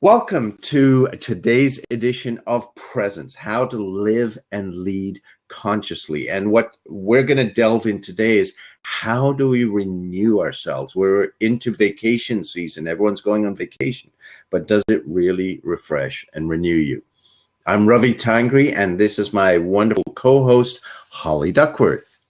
Welcome to today's edition of Presence, how to live and lead consciously. And what we're going to delve in today is how do we renew ourselves? We're into vacation season. Everyone's going on vacation, but does it really refresh and renew you? I'm Ravi Tangri, and this is my wonderful co-host, Holly Duckworth.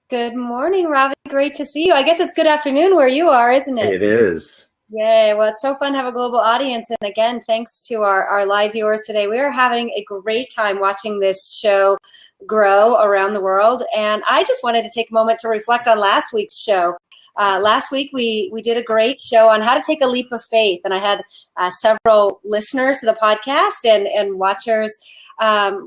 Good morning, Ravi. Great to see you. I guess it's good afternoon where you are, isn't it? It is. Yay. Well, it's so fun to have a global audience. And again, thanks to our live viewers today. We are having a great time watching this show grow around the world. And I just wanted to take a moment to reflect on last week's show. Last week, we did a great show on how to take a leap of faith. And I had several listeners to the podcast and watchers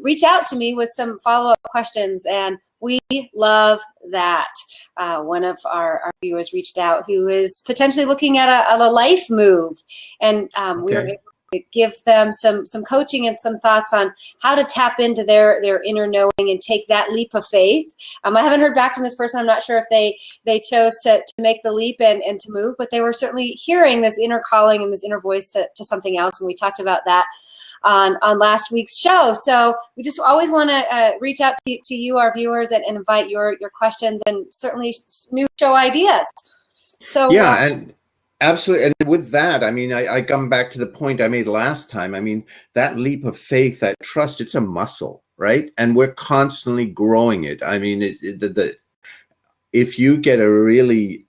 reach out to me with some follow-up questions. And we love that. One of our viewers reached out who is potentially looking at a life move. And we were able to give them some coaching and some thoughts on how to tap into their inner knowing and take that leap of faith. I haven't heard back from this person. I'm not sure if they chose to make the leap and to move, but they were certainly hearing this inner calling and this inner voice to something else. And we talked about that on last week's show. So we just always want to reach out to you, our viewers, and invite your questions and certainly new show ideas. So yeah, and absolutely. And with that, I mean, I come back to the point I made last time. I mean, that leap of faith, that trust, it's a muscle, right? And we're constantly growing it. I mean, if you get a really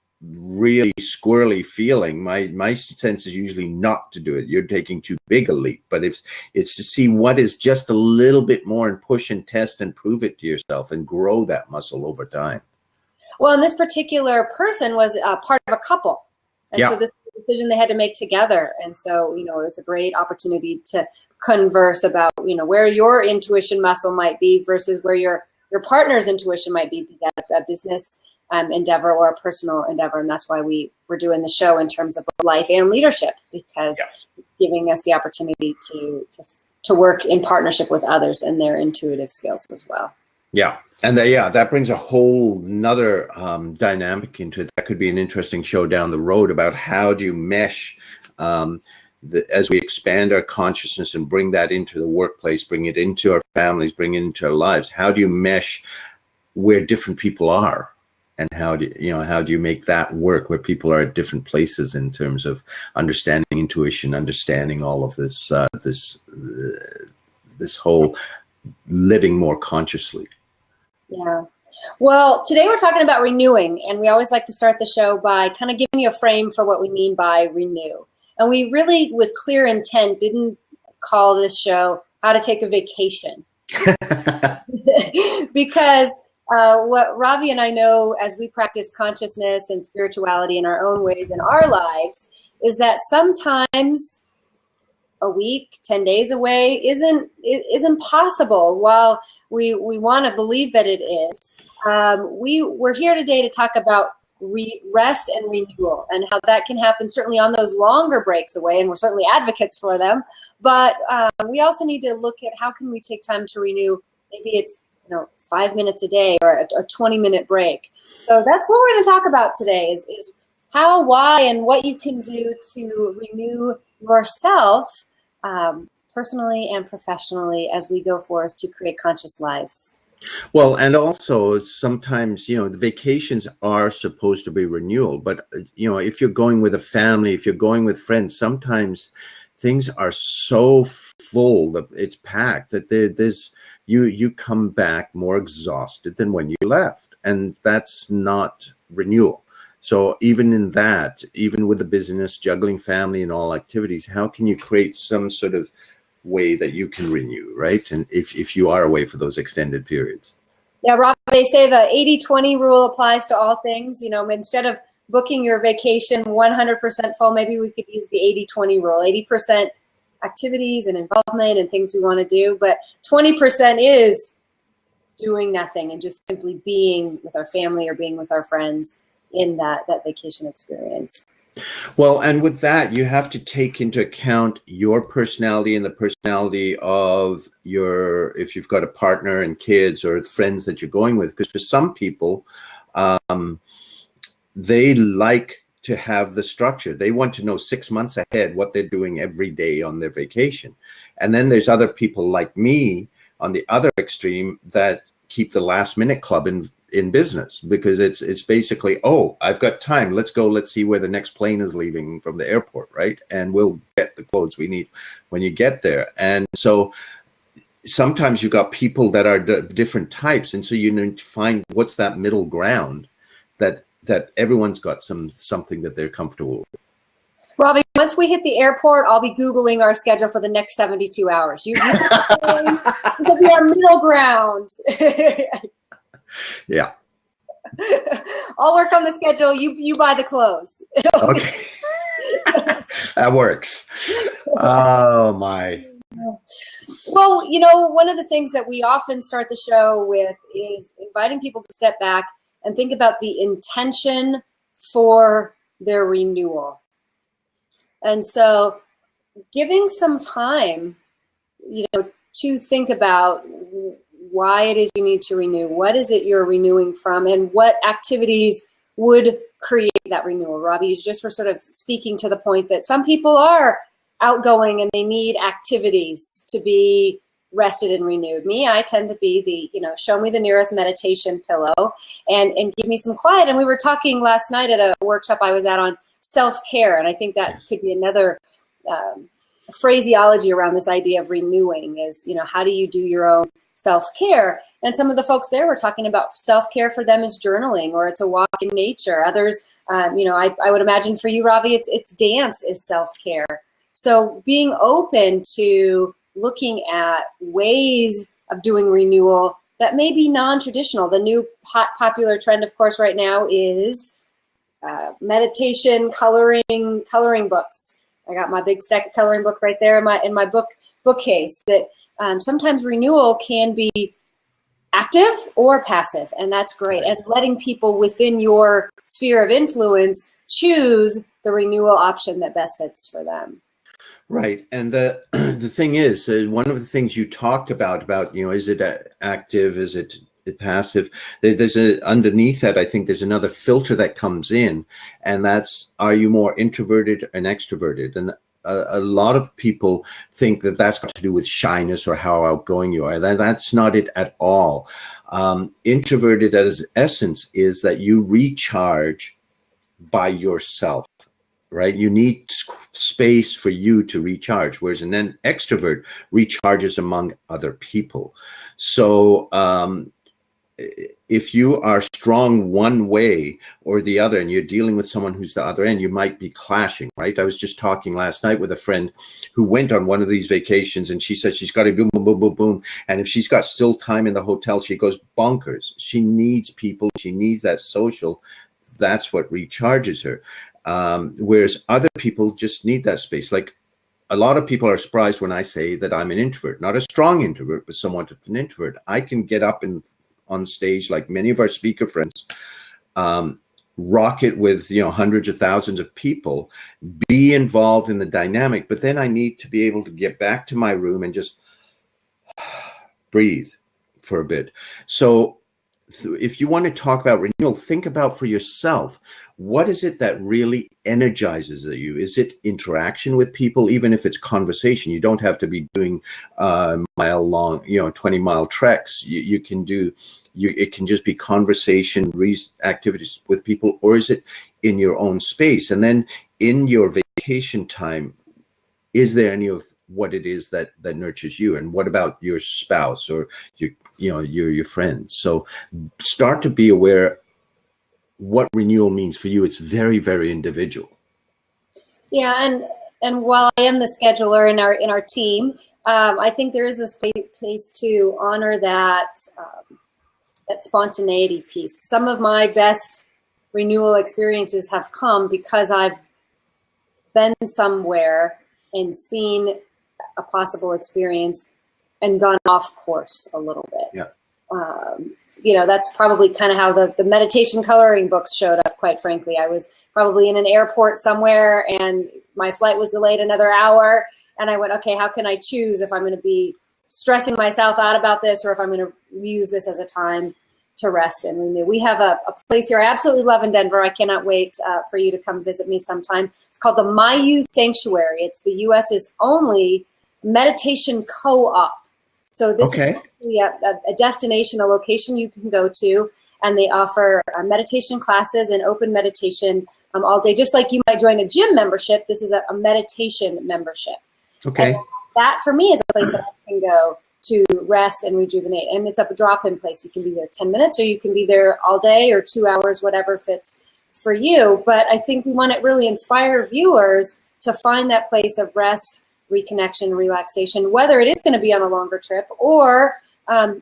squirrely feeling, my sense is usually not to do it. You're taking too big a leap. But if it's to see what is just a little bit more and push and test and prove it to yourself and grow that muscle over time. Well, and this particular person was part of a couple. And so this was a decision they had to make together. And so, it was a great opportunity to converse about, where your intuition muscle might be versus where your partner's intuition might be a business endeavor or a personal endeavor. And that's why we're doing the show in terms of life and leadership, because it's giving us the opportunity to work in partnership with others and their intuitive skills as well. Yeah. And that brings a whole nother dynamic into it. That could be an interesting show down the road about how do you mesh as we expand our consciousness and bring that into the workplace, bring it into our families, bring it into our lives. How do you mesh where different people are? And how do you make that work where people are at different places in terms of understanding intuition, understanding all of this, this whole living more consciously? Yeah. Well, today we're talking about renewing, and we always like to start the show by kind of giving you a frame for what we mean by renew. And we really, with clear intent, didn't call this show How to Take a Vacation. Because what Ravi and I know as we practice consciousness and spirituality in our own ways in our lives is that sometimes a week, 10 days away isn't possible. While we want to believe that it is, we're here today to talk about rest and renewal and how that can happen certainly on those longer breaks away, and we're certainly advocates for them. But we also need to look at how can we take time to renew. Maybe it's 5 minutes a day or a 20-minute break. So that's what we're going to talk about today is how, why, and what you can do to renew yourself personally and professionally as we go forth to create conscious lives. Well, and also sometimes, the vacations are supposed to be renewal, but, if you're going with a family, if you're going with friends, sometimes things are so full that it's packed that you come back more exhausted than when you left, and that's not renewal. So even in that, even with the business, juggling family and all activities, how can you create some sort of way that you can renew, right? And if you are away for those extended periods. Yeah, Rob, they say the 80-20 rule applies to all things. Instead of booking your vacation 100% full, maybe we could use the 80-20 rule. 80% activities and involvement and things we want to do, but 20% is doing nothing and just simply being with our family or being with our friends in that vacation experience. Well, and with that, you have to take into account your personality and the personality of if you've got a partner and kids or friends that you're going with, because for some people, they like to have the structure. They want to know 6 months ahead what they're doing every day on their vacation. And then there's other people like me on the other extreme that keep the last minute club in business, because it's basically, oh, I've got time. Let's go. Let's see where the next plane is leaving from the airport, right? And we'll get the clothes we need when you get there. And so sometimes you've got people that are different types, and so you need to find what's that middle ground that everyone's got something that they're comfortable with. Ravi, once we hit the airport, I'll be Googling our schedule for the next 72 hours. This will be our middle ground. Yeah. I'll work on the schedule. You buy the clothes. Okay. That works. Oh, my. Well, one of the things that we often start the show with is inviting people to step back and think about the intention for their renewal. And so giving some time, to think about why it is you need to renew, what is it you're renewing from, and what activities would create that renewal. Ravi, you just were sort of speaking to the point that some people are outgoing and they need activities to be rested and renewed. Me, I tend to be the, show me the nearest meditation pillow and give me some quiet. And we were talking last night at a workshop I was at on self-care. And I think that could be another phraseology around this idea of renewing is, how do you do your own self-care? And some of the folks there were talking about self-care for them is journaling, or it's a walk in nature. Others, I would imagine for you, Ravi, it's dance is self-care. So being open to looking at ways of doing renewal that may be non-traditional. The new popular trend, of course, right now is meditation, coloring books. I got my big stack of coloring book right there in my bookcase. That sometimes renewal can be active or passive, and that's great. And letting people within your sphere of influence choose the renewal option that best fits for them. Right. And the thing is, one of the things you talked about, is it active? Is it passive? There's underneath that, I think there's another filter that comes in, and that's, are you more introverted and extroverted? And a lot of people think that that's got to do with shyness or how outgoing you are. That's not it at all. Introverted as essence is that you recharge by yourself. Right? You need space for you to recharge, whereas an extrovert recharges among other people. So if you are strong one way or the other, and you're dealing with someone who's the other end, you might be clashing, right? I was just talking last night with a friend who went on one of these vacations, and she said she's got to boom, boom, boom, boom, boom. And if she's got still time in the hotel, she goes bonkers. She needs people. She needs that social. That's what recharges her. Whereas other people just need that space. Like, a lot of people are surprised when I say that I'm an introvert, not a strong introvert, but somewhat of an introvert. I can get up and on stage like many of our speaker friends, rock it with hundreds of thousands of people, be involved in the dynamic, but then I need to be able to get back to my room and just breathe for a bit. So if you want to talk about renewal, think about for yourself, what is it that really energizes you? Is it interaction with people? Even if it's conversation, you don't have to be doing mile long, 20-mile treks. You can do, it can just be conversation, activities with people, or is it in your own space? And then in your vacation time, is there any of what it is that nurtures you? And what about your spouse or your friends? So start to be aware what renewal means for you. It's very, very individual. Yeah, and while I am the scheduler in our team, I think there is this place to honor that spontaneity piece. Some of my best renewal experiences have come because I've been somewhere and seen a possible experience and gone off course a little bit. Yeah. That's probably kind of how the meditation coloring books showed up, quite frankly. I was probably in an airport somewhere and my flight was delayed another hour. And I went, okay, how can I choose if I'm going to be stressing myself out about this or if I'm going to use this as a time to rest and renew. We have a place here I absolutely love in Denver. I cannot wait for you to come visit me sometime. It's called the Mayu Sanctuary. It's the U.S.'s only meditation co-op. So this is actually a destination, a location you can go to, and they offer meditation classes and open meditation all day. Just like you might join a gym membership, this is a meditation membership. Okay. And that, for me, is a place that I can go to rest and rejuvenate. And it's a drop-in place. You can be there 10 minutes, or you can be there all day or 2 hours, whatever fits for you. But I think we want to really inspire viewers to find that place of rest, reconnection, relaxation, whether it is going to be on a longer trip or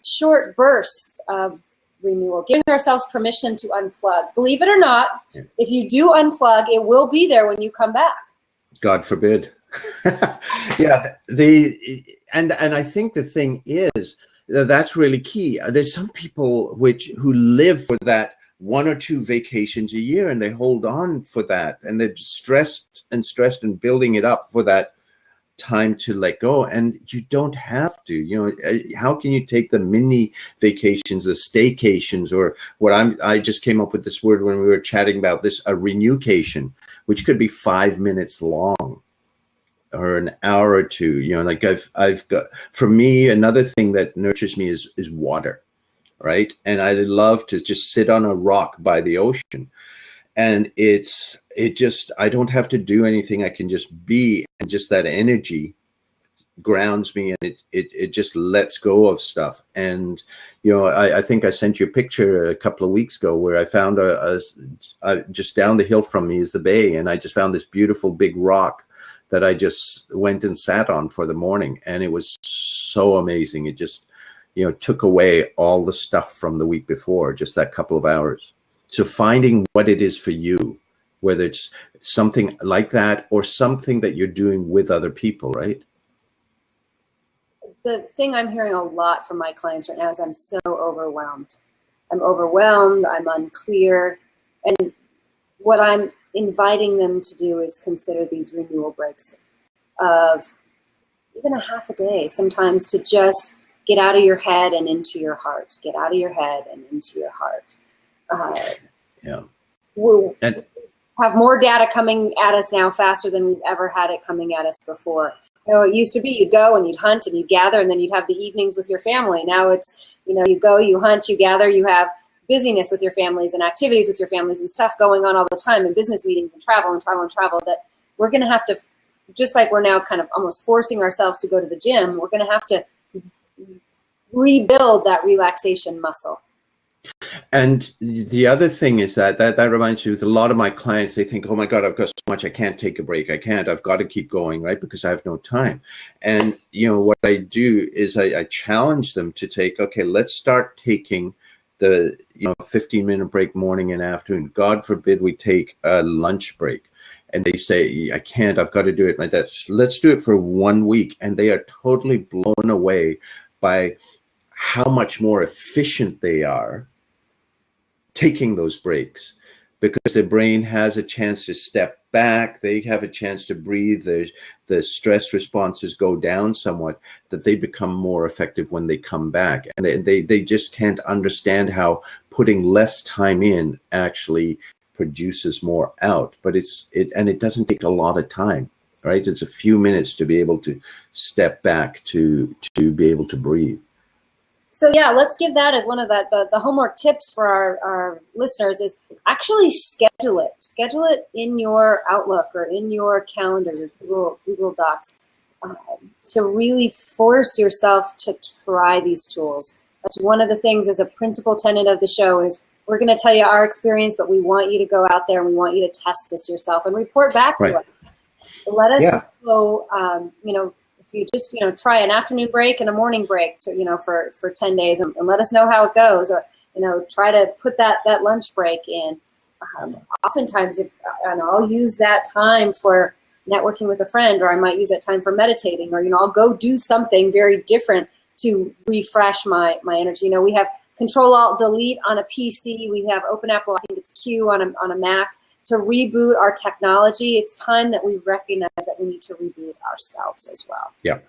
short bursts of renewal, giving ourselves permission to unplug. Believe it or not, if you do unplug, it will be there when you come back. God forbid. Yeah, and I think the thing is that's really key. There's some people who live for that 1 or 2 vacations a year, and they hold on for that, and they're stressed and building it up for that time to let go. And you don't have to. You know, how can you take the mini vacations, the staycations, or I just came up with this word when we were chatting about this, a renewcation, which could be 5 minutes long or an hour or 2. You know, like I've got, for me, another thing that nurtures me is water, right? And I love to just sit on a rock by the ocean, and I don't have to do anything. I can just be, and just that energy grounds me, and it just lets go of stuff. And you know, I think I sent you a picture a couple of weeks ago where I found just down the hill from me is the bay, and I just found this beautiful big rock that I just went and sat on for the morning, and it was so amazing. It just, you know, took away all the stuff from the week before, just that couple of hours. So finding what it is for you, whether it's something like that or something that you're doing with other people, right? The thing I'm hearing a lot from my clients right now is I'm so overwhelmed. I'm overwhelmed, I'm unclear. And what I'm inviting them to do is consider these renewal breaks of even a half a day, sometimes, to just get out of your head and into your heart. Get out of your head and into your heart. We'll have more data coming at us now faster than we've ever had it coming at us before. You know, it used to be you'd go and you'd hunt and you'd gather, and then you'd have the evenings with your family. Now it's, you know, you go, you hunt, you gather, you have busyness with your families and activities with your families and stuff going on all the time, and business meetings and travel, that we're going to have to, just like we're now kind of almost forcing ourselves to go to the gym, we're going to have to rebuild that relaxation muscle. And the other thing is that reminds me, with a lot of my clients, they think, oh my God, I've got so much, I can't take a break. I've got to keep going, right? Because I have no time. And, you know, what I do is I challenge them to take, okay, let's start taking the, 15-minute break morning and afternoon. God forbid we take a lunch break. And they say, I can't, I've got to do it like that. Let's do it for 1 week. And they are totally blown away by how much more efficient they are taking those breaks, because their brain has a chance to step back. They have a chance to breathe. The stress responses go down somewhat, that they become more effective when they come back. And they just can't understand how putting less time in actually produces more out. But it doesn't take a lot of time, right? It's a few minutes to be able to step back, to be able to breathe. So yeah, let's give that as one of the homework tips for our listeners, is actually schedule it. Schedule it in your Outlook or in your calendar, your Google Docs, to really force yourself to try these tools. That's one of the things, as a principal tenet of the show, is we're going to tell you our experience, but we want you to go out there and we want you to test this yourself and report back to us. Let us know, if you just, try an afternoon break and a morning break to, for 10 days and let us know how it goes, or, try to put that lunch break in. Oftentimes, I'll use that time for networking with a friend, or I might use that time for meditating, or, I'll go do something very different to refresh my energy. We have Control-Alt-Delete on a PC. We have Open Apple, I think it's Q on a Mac, to reboot our technology. It's time that we recognize that we need to reboot ourselves as well. Yeah.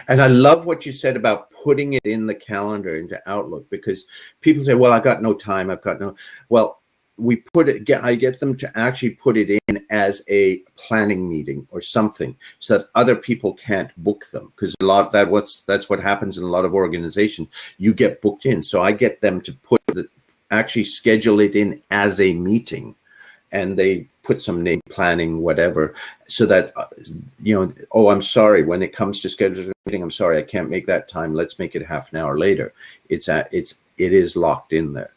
And I love what you said about putting it in the calendar into Outlook, because people say, well, I've got no time. I've got no, well, we put it, I get them to actually put it in as a planning meeting or something so that other people can't book them. Because a lot of that's what happens in a lot of organizations. You get booked in. So I get them to actually schedule it in as a meeting, and they put some name, planning, whatever, so that, oh, I'm sorry, when it comes to scheduling a meeting, I'm sorry, I can't make that time. Let's make it half an hour later. It is locked in there.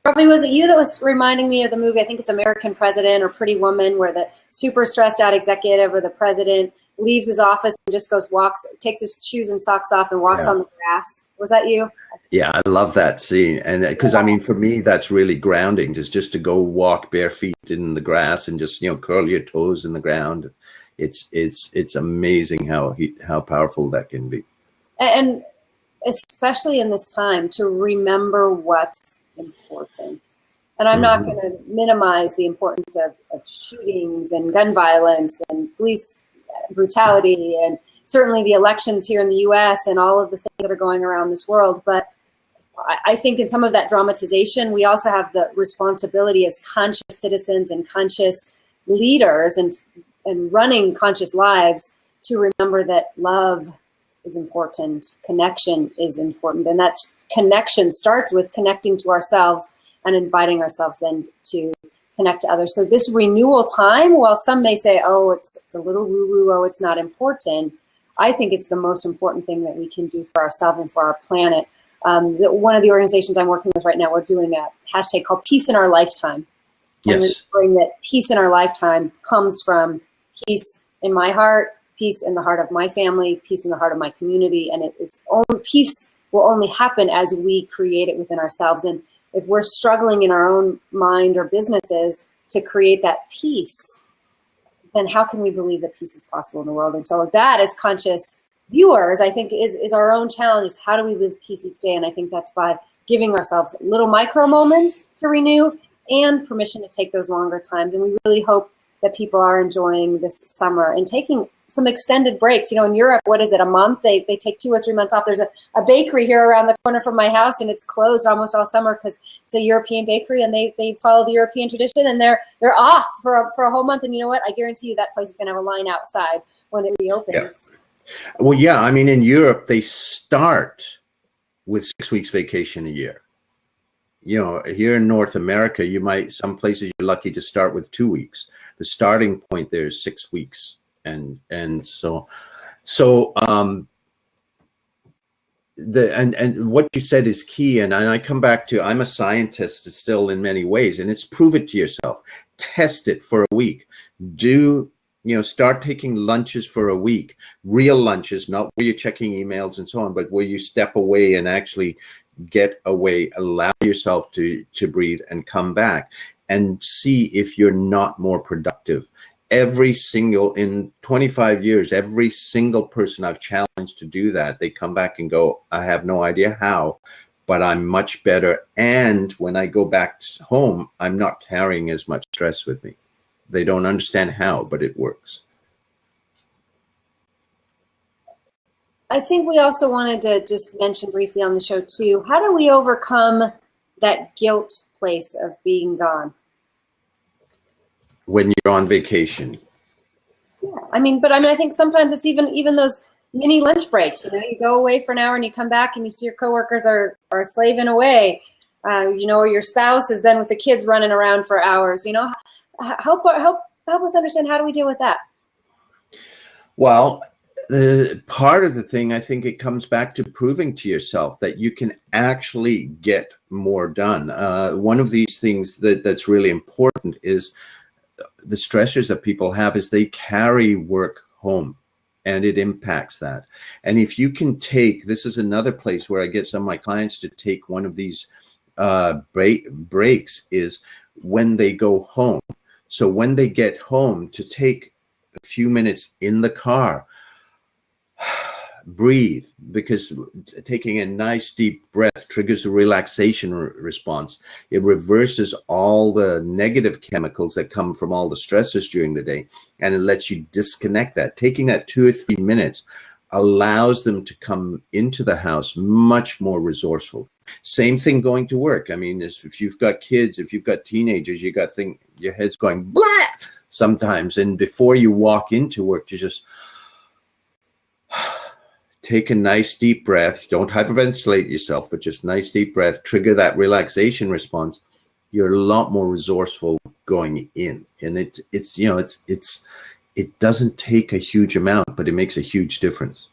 Ravi, was it you that was reminding me of the movie, I think it's American President or Pretty Woman, where the super stressed out executive or the president leaves his office and just takes his shoes and socks off and walks on the grass? Was that you? Yeah, I love that scene. And because I mean, for me, that's really grounding, just to go walk bare feet in the grass and just, curl your toes in the ground. It's amazing how powerful that can be. And especially in this time, to remember what's important. And I'm not going to minimize the importance of shootings and gun violence and police brutality, and certainly the elections here in the US and all of the things that are going around this world. But I think in some of that dramatization, we also have the responsibility as conscious citizens and conscious leaders and running conscious lives to remember that love is important, connection is important, and that's connection starts with connecting to ourselves and inviting ourselves then to connect to others. So this renewal time, while some may say, oh, it's a little woo-woo, oh, it's not important, I think it's the most important thing that we can do for ourselves and for our planet. One of the organizations I'm working with right now, we're doing a hashtag called Peace in Our Lifetime. Yes. And remembering that peace in our lifetime comes from peace in my heart, peace in the heart of my family, peace in the heart of my community, and peace will only happen as we create it within ourselves. And if we're struggling in our own mind or businesses to create that peace, then how can we believe that peace is possible in the world? And so that, as conscious viewers, I think is our own challenge, is how do we live peace each day? And I think that's by giving ourselves little micro moments to renew and permission to take those longer times. And we really hope that people are enjoying this summer and taking some extended breaks. In Europe, what is it, a month? They take 2 or 3 months off. There's a bakery here around the corner from my house, and it's closed almost all summer because it's a European bakery, and they follow the European tradition, and they're off for a whole month. And you know what? I guarantee you that place is going to have a line outside when it reopens. Yeah. Well, yeah, I mean, in Europe, they start with 6 weeks vacation a year. Here in North America, some places you're lucky to start with 2 weeks. The starting point there is 6 weeks. And what you said is key. And I come back to, I'm a scientist still in many ways, and it's prove it to yourself. Test it for a week. Start taking lunches for a week, real lunches, not where you're checking emails and so on, but where you step away and actually get away, allow yourself to breathe and come back and see if you're not more productive. In 25 years, every single person I've challenged to do that, they come back and go, I have no idea how, but I'm much better. And when I go back home, I'm not carrying as much stress with me. They don't understand how, but it works. I think we also wanted to just mention briefly on the show too, how do we overcome that guilt place of being gone? When you're on vacation. Yeah, I think sometimes it's even those mini lunch breaks. You go away for an hour and you come back and you see your coworkers are slaving away. Or your spouse has been with the kids running around for hours. Help us understand, how do we deal with that? Well, part of the thing, I think it comes back to proving to yourself that you can actually get more done. One of these things that's really important is the stressors that people have is they carry work home, and it impacts that. And if you can this is another place where I get some of my clients to take one of these breaks, is when they go home. So when they get home, to take a few minutes in the car, breathe, because taking a nice deep breath triggers a relaxation response. It reverses all the negative chemicals that come from all the stresses during the day, and it lets you disconnect that. Taking that 2 or 3 minutes allows them to come into the house much more resourceful. Same thing going to work. I mean, if you've got kids, if you've got teenagers, you got your head's going blah sometimes, and before you walk into work, you just take a nice deep breath. Don't hyperventilate yourself, but just nice deep breath, trigger that relaxation response. You're a lot more resourceful going in. And it doesn't take a huge amount, but it makes a huge difference.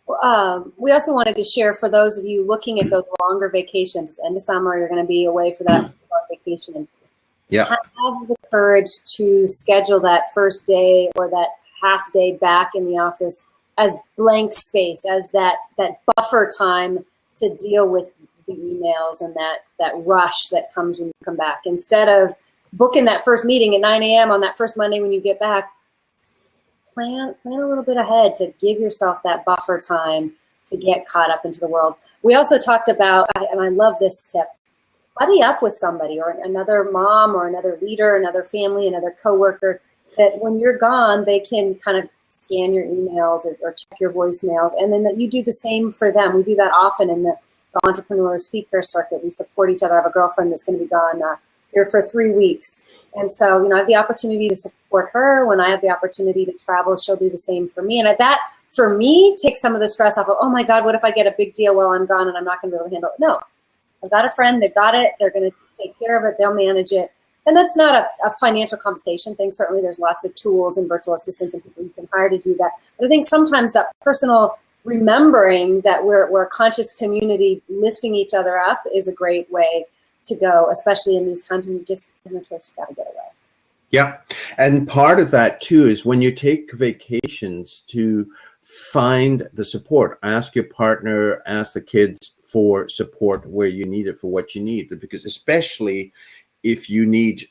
We also wanted to share, for those of you looking at those longer vacations, end of summer, you're going to be away for that vacation. Yeah. Have the courage to schedule that first day or that half day back in the office as blank space, as that buffer time to deal with the emails and that rush that comes when you come back. Instead of booking that first meeting at 9 a.m. on that first Monday when you get back, plan a little bit ahead to give yourself that buffer time to get caught up into the world. We also talked about, and I love this tip, buddy up with somebody, or another mom or another leader, another family, another coworker, that when you're gone, they can kind of scan your emails or check your voicemails, and then that you do the same for them. We do that often in the entrepreneur speaker circuit. We support each other. I have a girlfriend that's going to be gone here for 3 weeks. And so, I have the opportunity to support her. When I have the opportunity to travel, she'll do the same for me. And that, for me, takes some of the stress off of, oh my God, what if I get a big deal while I'm gone and I'm not going to be able to handle it? No, I've got a friend, they've got it, they're going to take care of it, they'll manage it. And that's not a financial compensation thing. Certainly there's lots of tools and virtual assistants and people you can hire to do that. But I think sometimes that personal remembering that we're a conscious community lifting each other up is a great way to go, especially in these times when you just have no choice, you got to get away. Yeah. And part of that too is when you take vacations, to find the support. Ask your partner, ask the kids for support where you need it, for what you need. Because especially if you need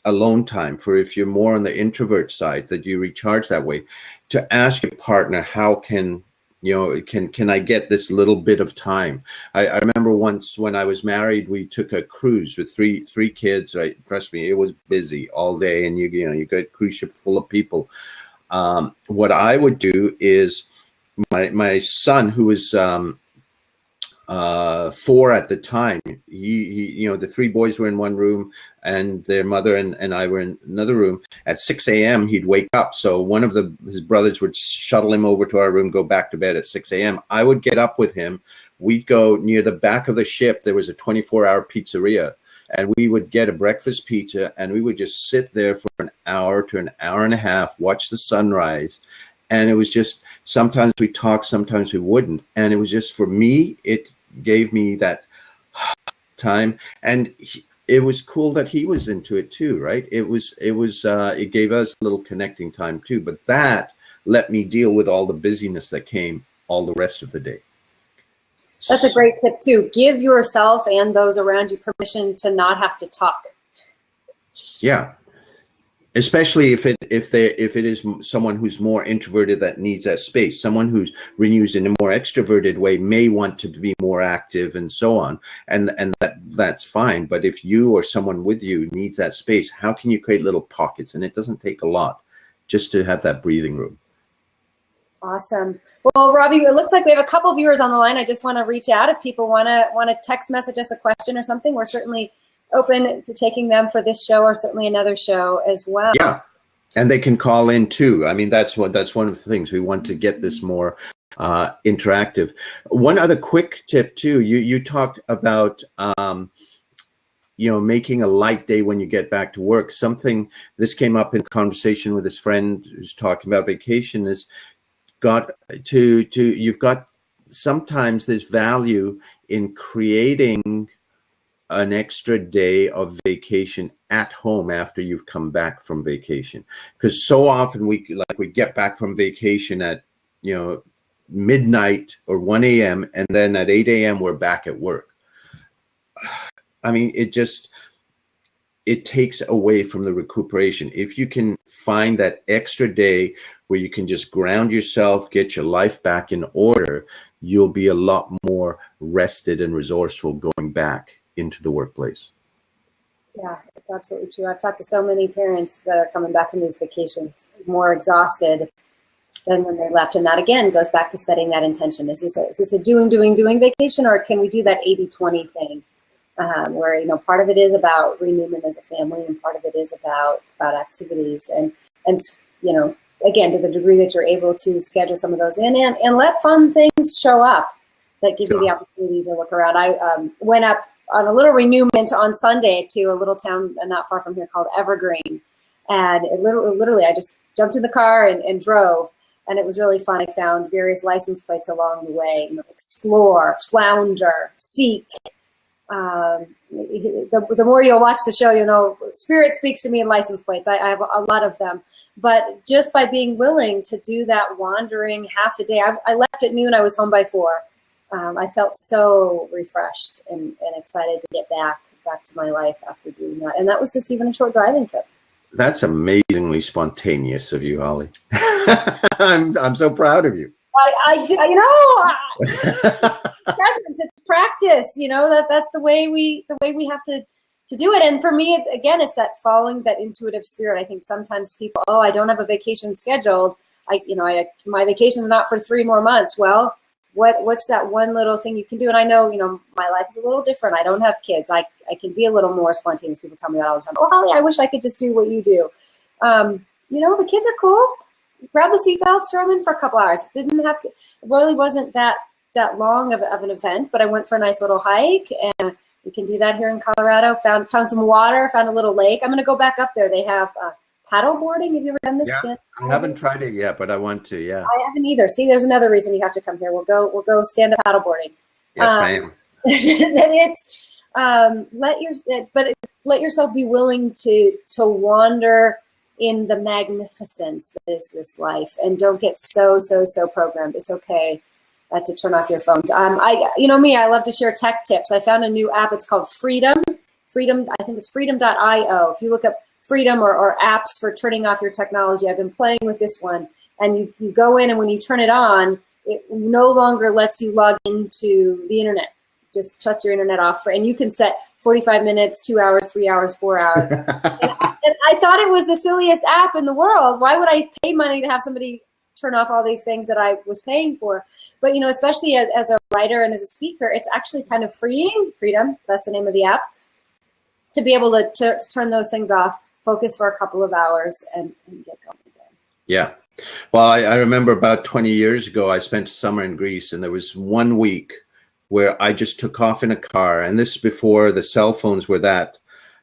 alone time, for if you're more on the introvert side, that you recharge that way, to ask your partner, how can I get this little bit of time? I remember once when I was married, we took a cruise with three kids. Right, trust me, it was busy all day, and you got a cruise ship full of people. What I would do is my son, who was 4 at the time, he the 3 boys were in one room, and their mother and I were in another room. At 6 a.m. he'd wake up, so one of his brothers would shuttle him over to our room, go back to bed at 6 a.m. I would get up with him. We'd go near the back of the ship. There was a 24-hour pizzeria, and we would get a breakfast pizza, and we would just sit there for an hour to an hour and a half, watch the sunrise. And it was just, sometimes we talked, sometimes we wouldn't. And it was just, for me, it gave me that time. And it was cool that he was into it too, right? It gave us a little connecting time too. But that let me deal with all the busyness that came all the rest of the day. That's a great tip too. Give yourself and those around you permission to not have to talk. Yeah. Especially if it is someone who's more introverted that needs that space. Someone who's renews in a more extroverted way may want to be more active and so on, and that's fine. But if you or someone with you needs that space, how can you create little pockets? And it doesn't take a lot, just to have that breathing room. Awesome. Well, Ravi, it looks like we have a couple viewers on the line. I just want to reach out if people want to text message us a question or something. We're certainly open to taking them for this show or certainly another show as well. Yeah, and they can call in too. I mean, that's one of the things we want to get this more interactive. One other quick tip too. You talked about making a light day when you get back to work. Something this came up in conversation with this friend who's talking about vacation is you've got sometimes there's value in creating an extra day of vacation at home after you've come back from vacation, because so often we get back from vacation at midnight or 1 a.m. and then at 8 a.m. we're back at work. I mean, it takes away from the recuperation. If you can find that extra day where you can just ground yourself, get your life back in order, you'll be a lot more rested and resourceful going back into the workplace. Yeah, it's absolutely true. I've talked to so many parents that are coming back from these vacations more exhausted than when they left. And that, again, goes back to setting that intention. Is this a doing vacation, or can we do that 80-20 thing? Where, you know, part of it is about renewing as a family, and part of it is about activities. And you know, again, to the degree that you're able to schedule some of those in, and let fun things show up that give you the opportunity to look around. I went up on a little renewment on Sunday to a little town not far from here called Evergreen. And literally, I just jumped in the car and drove. And it was really fun. I found various license plates along the way, you know, explore, flounder, seek. The more you'll watch the show, you know, spirit speaks to me in license plates. I have a lot of them. But just by being willing to do that wandering half a day, I left at noon, I was home by 4. I felt so refreshed and excited to get back to my life after doing that. And that was just even a short driving trip. That's amazingly spontaneous of you, Holly. I'm so proud of you. I do, you know, presence, it's practice, you know, that's the way we have to do it. And for me, again, it's that following that intuitive spirit. I think sometimes people, I don't have a vacation scheduled. My vacation's not for 3 more months. Well, what's that one little thing you can do? And I know, you know, my life is a little different. I don't have kids. I can be a little more spontaneous. People tell me that all the time. Oh, Holly, I wish I could just do what you do. You know, the kids are cool. Grab the seatbelts, throw them in for a couple hours. Didn't have to. It really wasn't that long of an event, but I went for a nice little hike, and we can do that here in Colorado. Found some water. Found a little lake. I'm going to go back up there. They have paddle boarding. Have you ever done this? Yeah, I haven't tried it yet, but I want to. Yeah, I haven't either. See, there's another reason you have to come here. We'll go stand up paddle boarding. Yes, ma'am. Then it's let yourself be willing to wander in the magnificence that is this life, and don't get so programmed. It's okay to turn off your phones. You know me, I love to share tech tips. I found a new app. It's called Freedom. I think it's freedom.io. If you look up Freedom or apps for turning off your technology, I've been playing with this one. And you go in, and when you turn it on, it no longer lets you log into the internet. Just shut your internet off. And you can set 45 minutes, 2 hours, 3 hours, 4 hours. And I thought it was the silliest app in the world. Why would I pay money to have somebody turn off all these things that I was paying for? But, you know, especially as a writer and as a speaker, it's actually kind of freeing. Freedom, that's the name of the app, to be able to turn those things off, focus for a couple of hours, and get going again. Yeah. Well, I remember about 20 years ago, I spent summer in Greece, and there was 1 week where I just took off in a car. And this is before the cell phones were that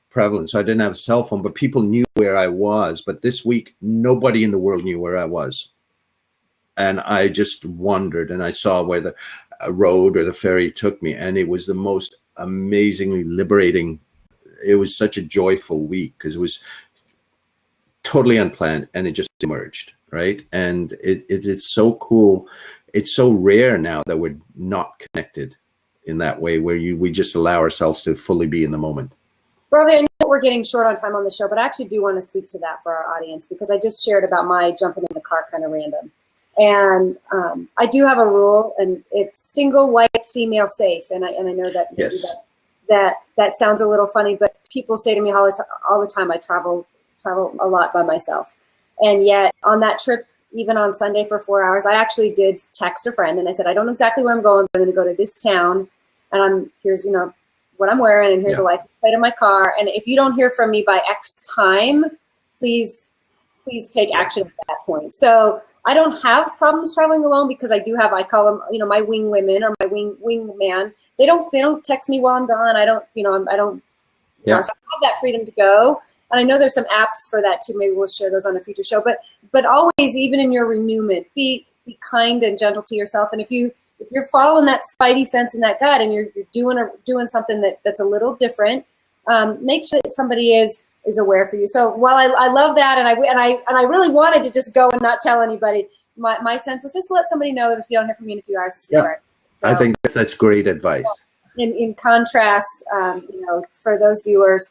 prevalent. So I didn't have a cell phone, but people knew where I was. But this week, nobody in the world knew where I was. And I just wandered, and I saw where the road or the ferry took me. And it was the most amazingly liberating. It was such a joyful week because it was totally unplanned, and it just emerged, right? And it's so cool. It's so rare now that we're not connected in that way, where we just allow ourselves to fully be in the moment. Ravi, I know we're getting short on time on the show, but I actually do want to speak to that for our audience, because I just shared about my jumping in the car kind of random. And I do have a rule, and it's single, white, female, safe. And I know that yes. that sounds a little funny, but people say to me all the time, I travel a lot by myself. And yet on that trip, even on Sunday for 4 hours, I actually did text a friend, and I said, I don't know exactly where I'm going, but I'm going to go to this town, and here's, you know, what I'm wearing, and here's a license plate in my car. And if you don't hear from me by X time, please take action at that point. So I don't have problems traveling alone, because I call them, you know, my wing women or my wing man. They don't text me while I'm gone. I don't. So I have that freedom to go. And I know there's some apps for that too. Maybe we'll share those on a future show. But always, even in your renewment, be kind and gentle to yourself. And if you're following that spidey sense in that gut, and you're doing something that's a little different, make sure that somebody is aware for you. So while I love that, and I really wanted to just go and not tell anybody, my sense was just let somebody know that if you don't hear from me in a few hours, to see where. So, I think that's great advice. In contrast, for those viewers,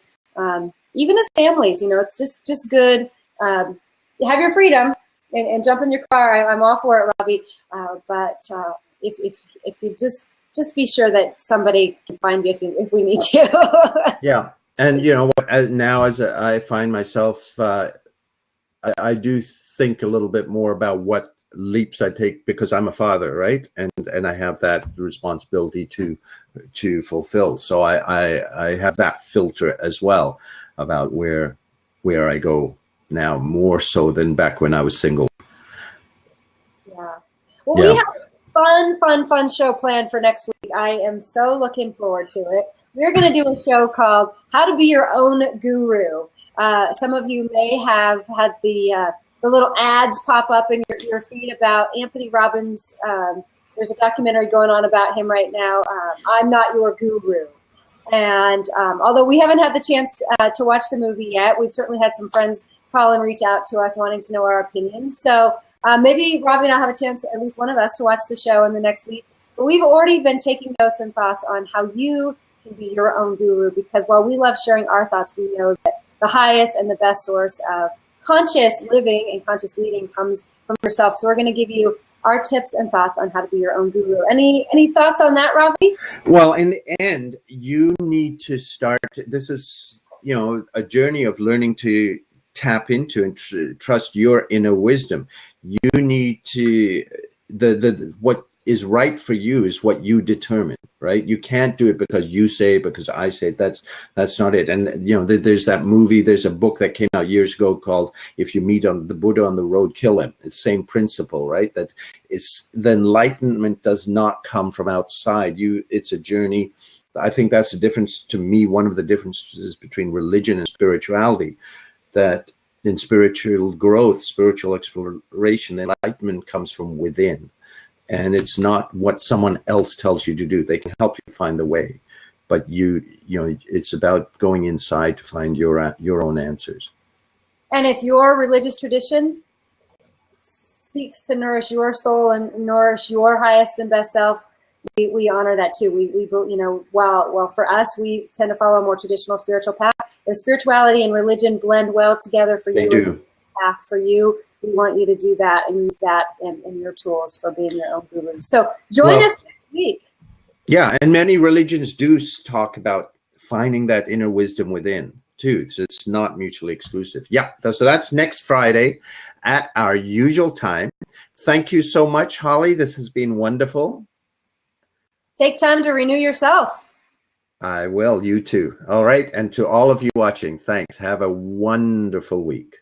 even as families, it's just good. Have your freedom, and jump in your car. I'm all for it, Ravi. But if you just be sure that somebody can find you if we need you. Yeah. And you know what, now I find myself, I do think a little bit more about what leaps I take because I'm a father, right? And I have that responsibility to fulfill. So I have that filter as well about where I go now, more so than back when I was single. Yeah. Well, we Yeah. have a fun show planned for next week. I am so looking forward to it. We're going to do a show called How to Be Your Own Guru. Some of you may have had the little ads pop up in your feed about Anthony Robbins. There's a documentary going on about him right now. I'm Not Your Guru. And although we haven't had the chance to watch the movie yet, we've certainly had some friends call and reach out to us wanting to know our opinions. So maybe Ravi and I'll have a chance, at least one of us, to watch the show in the next week. But we've already been taking notes and thoughts on how you can be your own guru, because while we love sharing our thoughts, we know that the highest and the best source of conscious living and conscious leading comes from yourself. So we're going to give you our tips and thoughts on how to be your own guru. Any thoughts on that, Ravi? Well, in the end, you need to start. This is, you know, a journey of learning to tap into and trust your inner wisdom. You need to what is right for you is what you determine, right? You can't do it because you say, because I say. That's not it. And you know, there's that movie, there's a book that came out years ago called "If You Meet on the Buddha on the Road, Kill Him." It's the same principle, right? That is, the enlightenment does not come from outside you. It's a journey. I think that's the difference to me. One of the differences between religion and spirituality, that in spiritual growth, spiritual exploration, the enlightenment comes from within. And it's not what someone else tells you to do. They can help you find the way, but you know, it's about going inside to find your own answers. And if your religious tradition seeks to nourish your soul and nourish your highest and best self, we honor that too. We you know, while for us, we tend to follow a more traditional spiritual path. If spirituality and religion blend well together for They you, do. path for you, we want you to do that and use that in your tools for being your own guru. So join us next week. Yeah, and many religions do talk about finding that inner wisdom within too. So it's not mutually exclusive. Yeah, so that's next Friday at our usual time. Thank you so much, Holly. This has been wonderful. Take time to renew yourself. I will. You too. All right. And to all of you watching, thanks. Have a wonderful week.